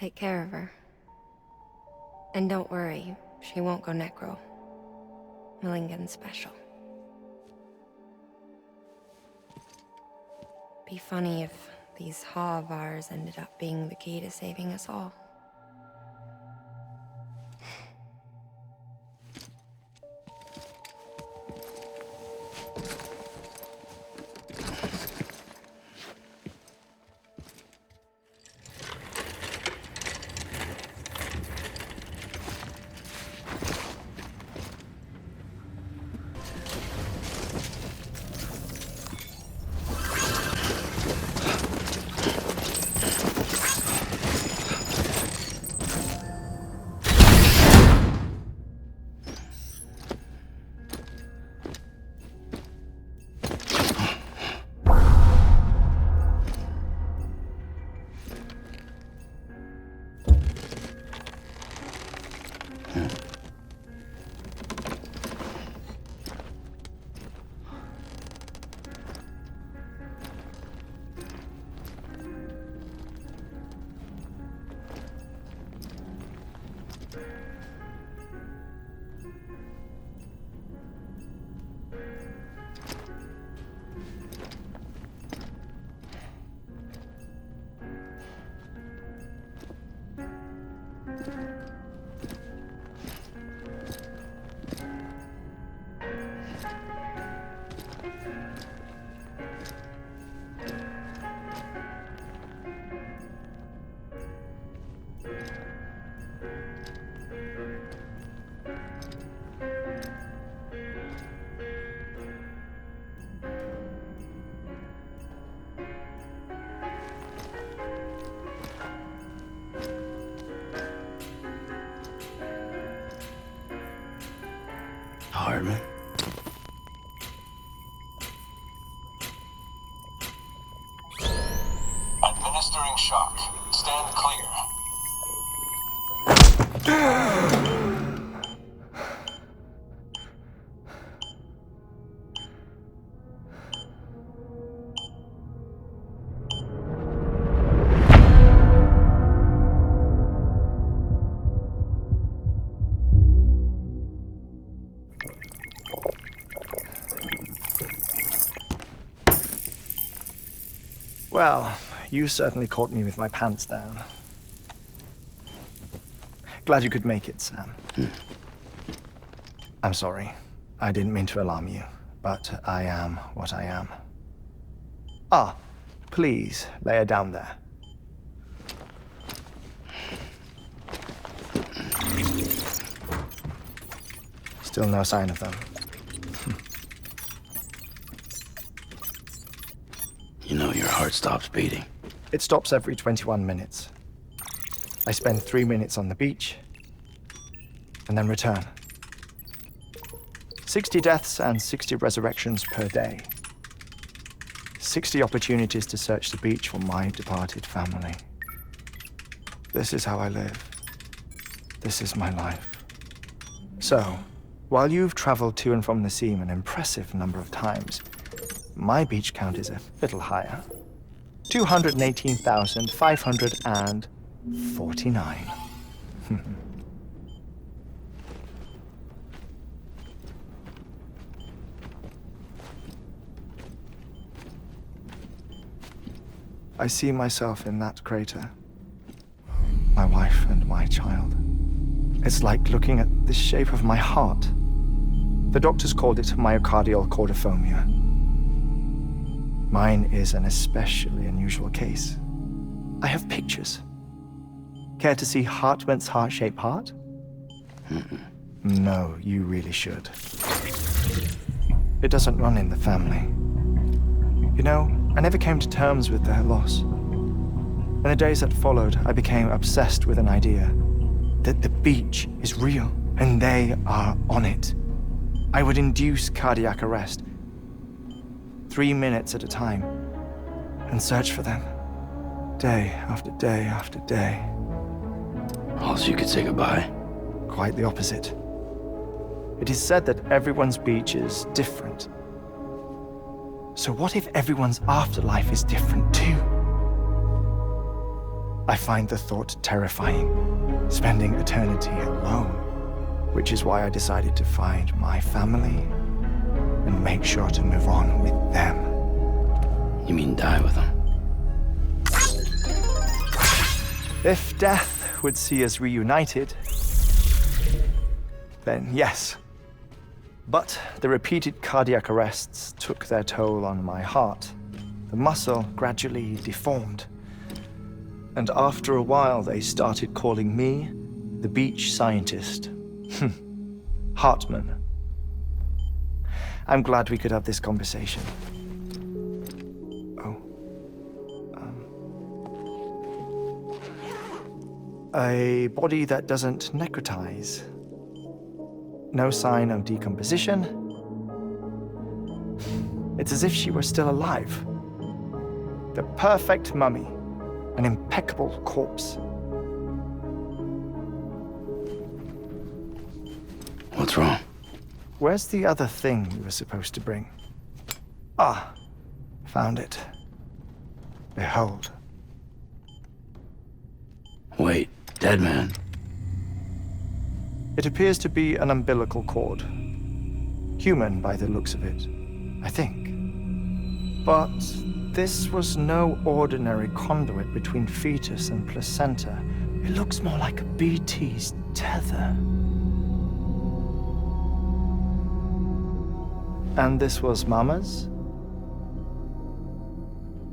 take care of her. And don't worry, she won't go necro. Millingan's special. Be funny if these Ha of ours ended up being the key to saving us all. Heartman. Administering shock. Stand clear. Well, you certainly caught me with my pants down. Glad you could make it, Sam. I'm sorry. I didn't mean to alarm you, but I am what I am. Ah, please, lay her down there. Still no sign of them. You know your heart stops beating. It stops every 21 minutes. I spend 3 minutes on the beach, and then return. 60 deaths and 60 resurrections per day. 60 opportunities to search the beach for my departed family. This is how I live. This is my life. So, while you've traveled to and from the seam an impressive number of times, my beach count is a little higher. 218,549. I see myself in that crater. My wife and my child. It's like looking at the shape of my heart. The doctors called it myocardial chordophobia. Mine is an especially unusual case. I have pictures. Care to see Heartman's heart-shaped heart? No, you really should. It doesn't run in the family. You know, I never came to terms with their loss. In the days that followed, I became obsessed with an idea that the beach is real and they are on it. I would induce cardiac arrest, 3 minutes at a time, and search for them, day after day after day. Also, you could say goodbye. Quite the opposite. It is said that everyone's beach is different. So what if everyone's afterlife is different too? I find the thought terrifying, spending eternity alone, which is why I decided to find my family and make sure to move on with them. You mean die with them? If death would see us reunited, then yes. But the repeated cardiac arrests took their toll on my heart. The muscle gradually deformed. And after a while, they started calling me the beach scientist. Heartman. I'm glad we could have this conversation. A body that doesn't necrotize. No sign of decomposition. It's as if she were still alive. The perfect mummy. An impeccable corpse. What's wrong? Where's the other thing you were supposed to bring? Ah, found it. Behold. Wait, dead man. It appears to be an umbilical cord. Human by the looks of it, I think. But this was no ordinary conduit between fetus and placenta. It looks more like a BT's tether. And this was Mama's?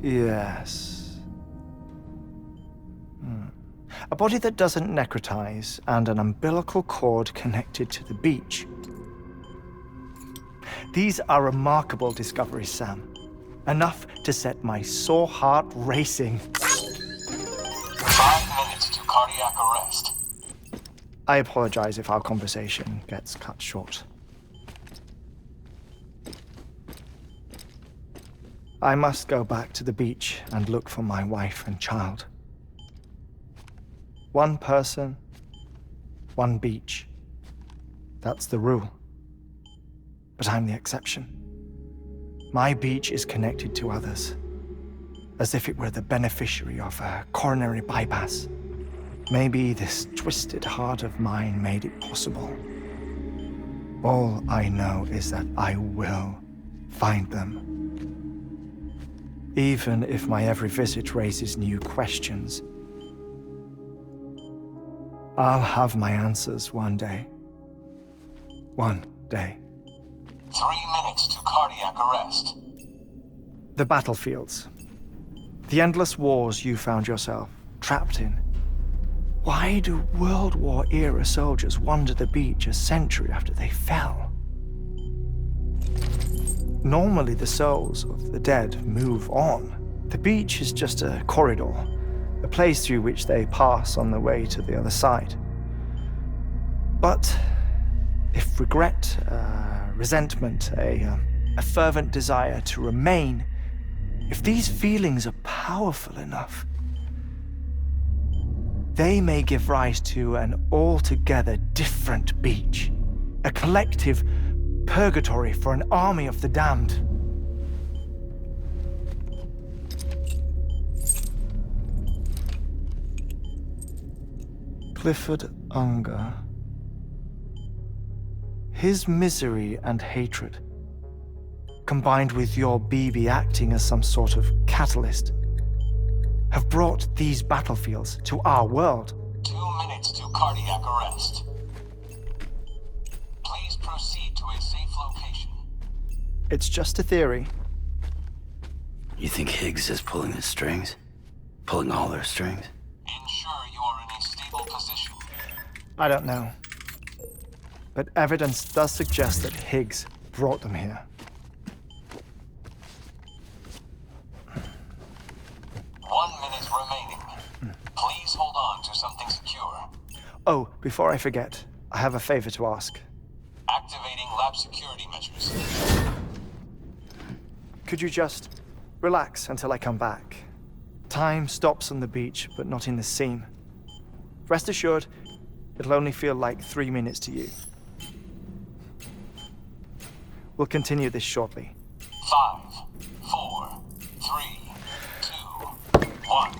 Yes. A body that doesn't necrotize and an umbilical cord connected to the beach. These are remarkable discoveries, Sam. Enough to set my sore heart racing. 5 minutes to cardiac arrest. I apologize if our conversation gets cut short. I must go back to the beach and look for my wife and child. One person, one beach. That's the rule. But I'm the exception. My beach is connected to others, as if it were the beneficiary of a coronary bypass. Maybe this twisted heart of mine made it possible. All I know is that I will find them. Even if my every visit raises new questions, I'll have my answers one day. One day. 3 minutes to cardiac arrest. The battlefields. The endless wars you found yourself trapped in. Why do World War-era soldiers wander the beach a century after they fell? Normally, the souls of the dead move on. The beach is just a corridor, a place through which they pass on the way to the other side. But if regret, resentment, a fervent desire to remain, if these feelings are powerful enough, they may give rise to an altogether different beach, a collective purgatory for an army of the damned. Clifford Unger. His misery and hatred, combined with your BB acting as some sort of catalyst, have brought these battlefields to our world. 2 minutes to cardiac arrest. Please proceed to a safe location. It's just a theory. You think Higgs is pulling the strings? Pulling all their strings? Ensure you are in a stable position. I don't know. But evidence does suggest that Higgs brought them here. 1 minute remaining. Please hold on to something secure. Oh, before I forget, I have a favor to ask. Activating lab security measures. Could you just relax until I come back? Time stops on the beach, but not in the scene. Rest assured, it'll only feel like 3 minutes to you. We'll continue this shortly. 5, 4, 3, 2, 1.